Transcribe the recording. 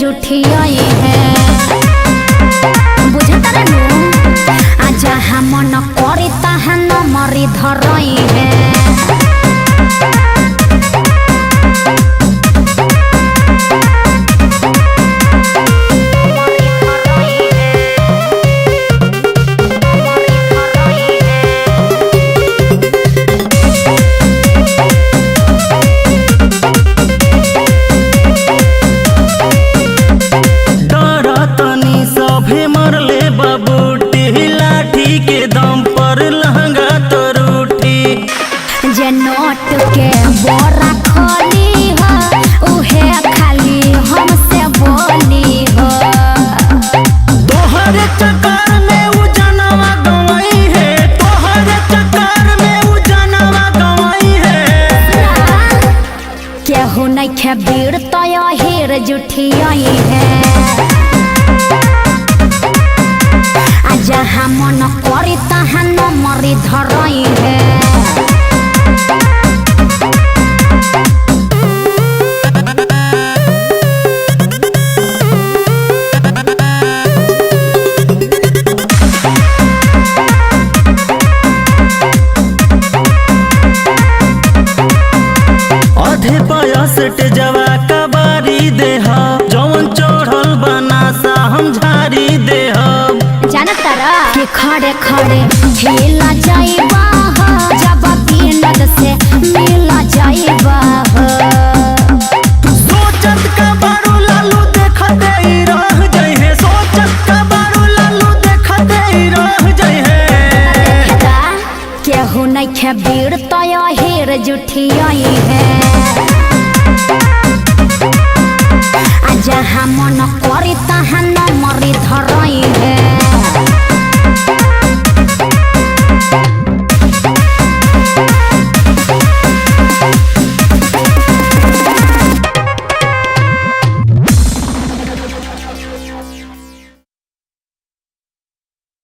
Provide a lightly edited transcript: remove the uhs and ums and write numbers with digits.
जुठियाई है बुझता रे आजा हम न करी ताहा न मरी धरई है नोट के बोरा खोली हो उहे खाली हमसे बोली हो तोहरे चक्कर में उ जनवा गवाई है तोहरे चक्कर में उ जनवा गवाई है केहू नहीं खे बीड़ तो हेर जुठियाई है आजा हम न करी ताहा न मरी धरई है जवा कबारी दे जौन चढ़ल बना सा हम झारी दे जानत तारा कि खड़े खड़े हिला जाइबा जब पीनत से मिला जाइबा सोचत का बारू लालू देखते ही रह जाई है सोचत का बारू लालू देखते ही रह जाई है केहू नहीं खे बीड़ तो हेर जुठियाई है आजा हम न करी ताहा न मरी धरई